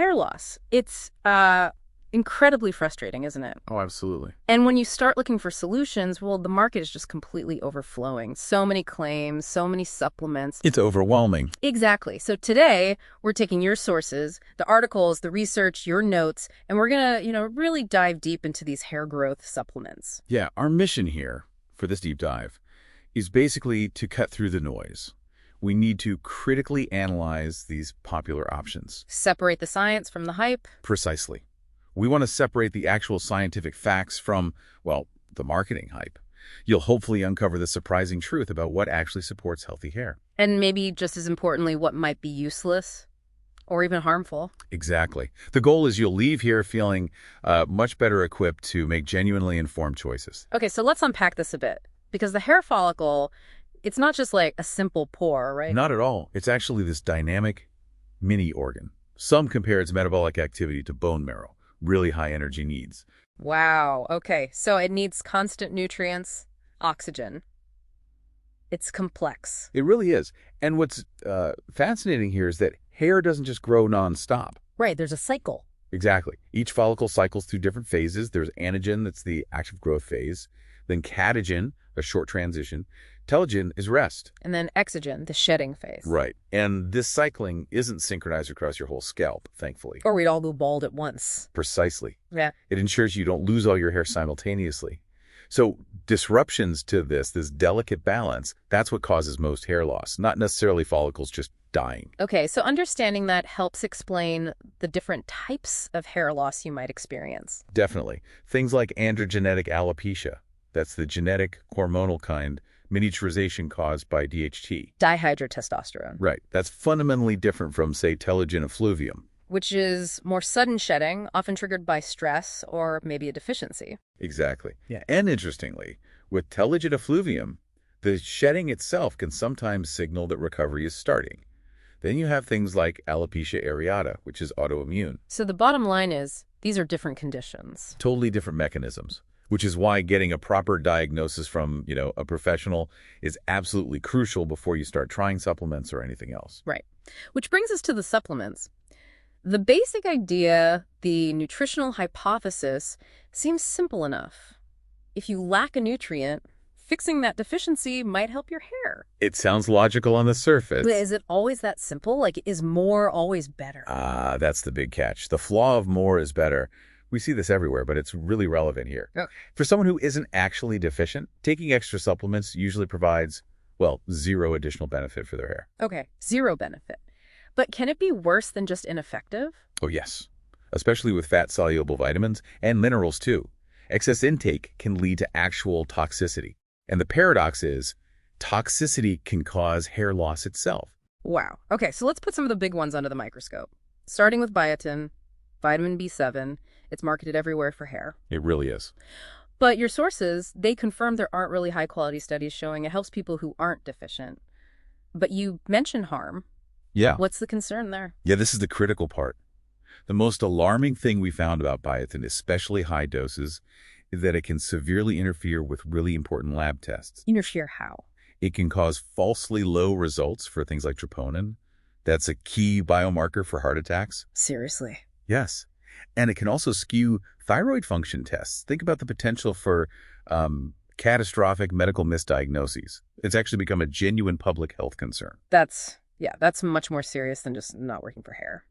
hair loss. It's incredibly frustrating, isn't it? Oh, absolutely. And when you start looking for solutions, well, the market is just completely overflowing. So many claims, so many supplements. It's overwhelming. Exactly. So today, we're taking your sources, the articles, the research, your notes, and we're going to, really dive deep into these hair growth supplements. Yeah, our mission here for this deep dive is basically to cut through the noise. We need to critically analyze these popular options. Separate the science from the hype. Precisely. We want to separate the actual scientific facts from, well, the marketing hype. You'll hopefully uncover the surprising truth about what actually supports healthy hair. And maybe just as importantly, what might be useless or even harmful. Exactly. The goal is you'll leave here feeling much better equipped to make genuinely informed choices. Okay, so let's unpack this a bit. Because the hair follicle, it's not just like a simple pore, right? Not at all. It's actually this dynamic mini organ. Some compare its metabolic activity to bone marrow, really high energy needs. Wow. Okay, so it needs constant nutrients, oxygen. It's complex. It really is. And what's fascinating here is that hair doesn't just grow nonstop. Right, there's a cycle. Exactly. Each follicle cycles through different phases. There's anagen, that's the active growth phase. Then catagen, a short transition. Telogen is rest. And then exogen, the shedding phase. Right. And this cycling isn't synchronized across your whole scalp, thankfully. Or we'd all go bald at once. Precisely. Yeah. It ensures you don't lose all your hair simultaneously. So disruptions to this delicate balance, that's what causes most hair loss, not necessarily follicles just dying. Okay, so understanding that helps explain the different types of hair loss you might experience. Definitely. Things like androgenetic alopecia, that's the genetic hormonal kind, miniaturization caused by DHT. Dihydrotestosterone. Right. That's fundamentally different from, say, telogen effluvium. Which is more sudden shedding, often triggered by stress or maybe a deficiency. Exactly. Yeah. And interestingly, with telogen effluvium, the shedding itself can sometimes signal that recovery is starting. Then you have things like alopecia areata, which is autoimmune. So the bottom line is, these are different conditions. Totally different mechanisms, which is why getting a proper diagnosis from, a professional is absolutely crucial before you start trying supplements or anything else. Right. Which brings us to the supplements. The basic idea, the nutritional hypothesis, seems simple enough. If you lack a nutrient, fixing that deficiency might help your hair. It sounds logical on the surface. But is it always that simple? Like, is more always better? That's the big catch. The flaw of more is better. We see this everywhere, but it's really relevant here. Okay. For someone who isn't actually deficient, taking extra supplements usually provides, zero additional benefit for their hair. Okay, zero benefit. But can it be worse than just ineffective? Oh, yes. Especially with fat-soluble vitamins and minerals, too. Excess intake can lead to actual toxicity. And the paradox is, toxicity can cause hair loss itself. Wow. Okay, so let's put some of the big ones under the microscope. Starting with biotin, vitamin B7. It's marketed everywhere for hair. It really is. But your sources, they confirm there aren't really high-quality studies showing it helps people who aren't deficient. But you mention harm. Yeah. What's the concern there? Yeah, this is the critical part. The most alarming thing we found about biotin, especially high doses, is that it can severely interfere with really important lab tests. Interfere how? It can cause falsely low results for things like troponin. That's a key biomarker for heart attacks. Seriously? Yes. And it can also skew thyroid function tests. Think about the potential for catastrophic medical misdiagnoses. It's actually become a genuine public health concern. That's much more serious than just not working for hair.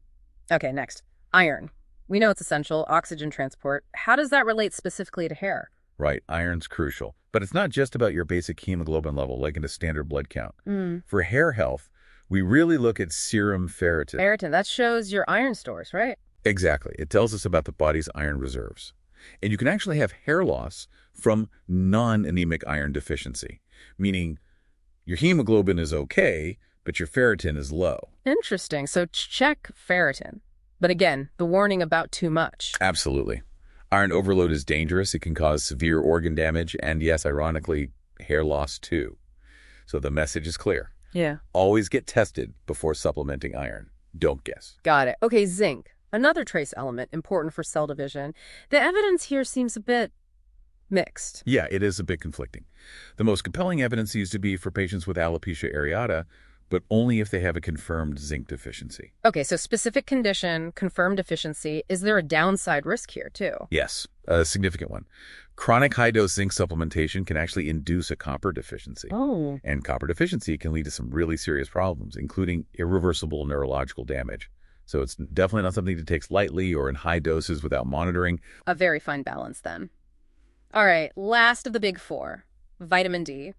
Okay, next. Iron. We know it's essential, oxygen transport. How does that relate specifically to hair? Right, iron's crucial. But it's not just about your basic hemoglobin level, like in a standard blood count. For hair health, we really look at serum ferritin. Ferritin, that shows your iron stores, right? Exactly. It tells us about the body's iron reserves. And you can actually have hair loss from non-anemic iron deficiency, meaning your hemoglobin is okay, but your ferritin is low. Interesting. So check ferritin. But again, the warning about too much. Absolutely. Iron overload is dangerous. It can cause severe organ damage and, yes, ironically, hair loss too. So the message is clear. Yeah. Always get tested before supplementing iron. Don't guess. Got it. Okay, zinc. Another trace element important for cell division. The evidence here seems a bit mixed. Yeah, it is a bit conflicting. The most compelling evidence seems to be for patients with alopecia areata, but only if they have a confirmed zinc deficiency. Okay, so specific condition, confirmed deficiency. Is there a downside risk here, too? Yes, a significant one. Chronic high-dose zinc supplementation can actually induce a copper deficiency. Oh. And copper deficiency can lead to some really serious problems, including irreversible neurological damage. So it's definitely not something to take lightly or in high doses without monitoring. A very fine balance, then. All right, last of the big four, vitamin D.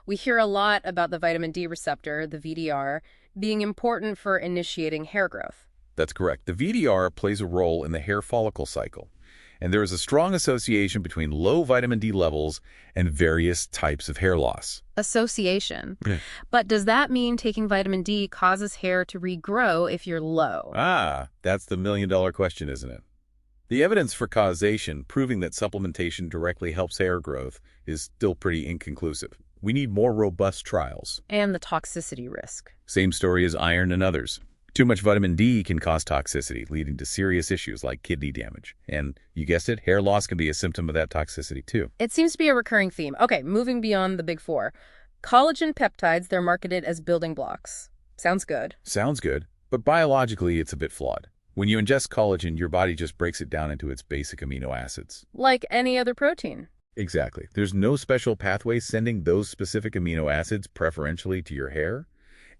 We hear a lot about the vitamin D receptor, the VDR, being important for initiating hair growth. That's correct. The VDR plays a role in the hair follicle cycle, and there is a strong association between low vitamin D levels and various types of hair loss. Association. Yeah. But does that mean taking vitamin D causes hair to regrow if you're low? That's the million-dollar question, isn't it? The evidence for causation, proving that supplementation directly helps hair growth, is still pretty inconclusive. We need more robust trials. And the toxicity risk. Same story as iron and others. Too much vitamin D can cause toxicity, leading to serious issues like kidney damage. And you guessed it, hair loss can be a symptom of that toxicity too. It seems to be a recurring theme. Okay, moving beyond the big four. Collagen peptides, they're marketed as building blocks. Sounds good. Sounds good, but biologically it's a bit flawed. When you ingest collagen, your body just breaks it down into its basic amino acids. Like any other protein. Exactly. There's no special pathway sending those specific amino acids preferentially to your hair.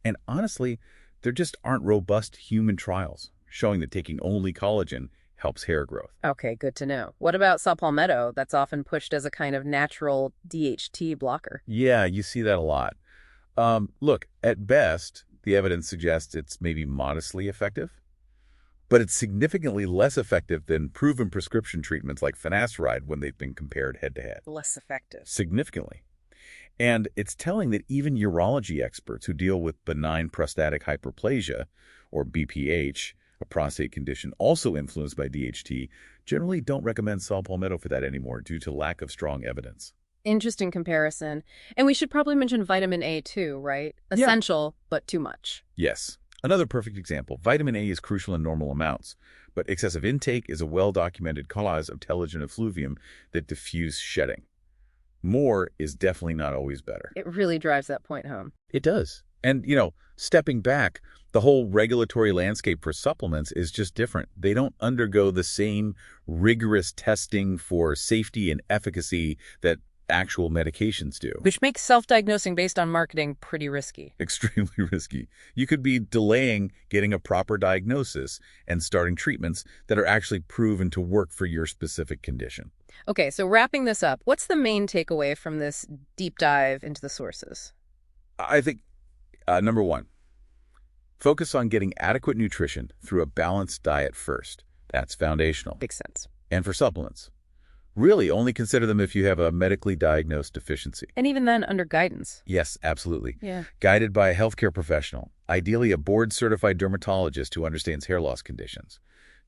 And honestly, there just aren't robust human trials showing that taking only collagen helps hair growth. Okay, good to know. What about saw Palmetto? That's often pushed as a kind of natural DHT blocker. Yeah, you see that a lot. Look, at best, the evidence suggests it's maybe modestly effective, but it's significantly less effective than proven prescription treatments like finasteride when they've been compared head-to-head. Less effective. Significantly. And it's telling that even urology experts who deal with benign prostatic hyperplasia, or BPH, a prostate condition also influenced by DHT, generally don't recommend saw Palmetto for that anymore due to lack of strong evidence. Interesting comparison. And we should probably mention vitamin A too, right? Essential, but too much. Yes. Another perfect example, vitamin A is crucial in normal amounts, but excessive intake is a well-documented cause of telogen effluvium that diffuse shedding. More is definitely not always better. It really drives that point home. It does. And, stepping back, the whole regulatory landscape for supplements is just different. They don't undergo the same rigorous testing for safety and efficacy that actual medications do. Which makes self-diagnosing based on marketing pretty risky. Extremely risky. You could be delaying getting a proper diagnosis and starting treatments that are actually proven to work for your specific condition. Okay, so wrapping this up, what's the main takeaway from this deep dive into the sources? I think, number one, focus on getting adequate nutrition through a balanced diet first. That's foundational. Makes sense. And for supplements, really only consider them if you have a medically diagnosed deficiency. And even then, under guidance. Yes, absolutely. Yeah. Guided by a healthcare professional, ideally a board-certified dermatologist who understands hair loss conditions.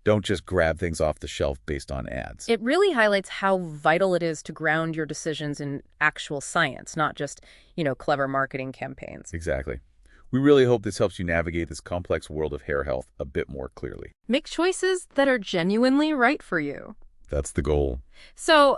Don't just grab things off the shelf based on ads. It really highlights how vital it is to ground your decisions in actual science, not just, clever marketing campaigns. Exactly. We really hope this helps you navigate this complex world of hair health a bit more clearly. Make choices that are genuinely right for you. That's the goal. So,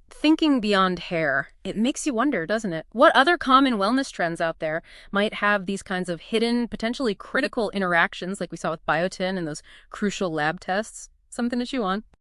thinking beyond hair, it makes you wonder, doesn't it? What other common wellness trends out there might have these kinds of hidden, potentially critical interactions like we saw with Biotin and those crucial lab tests? Something to chew on.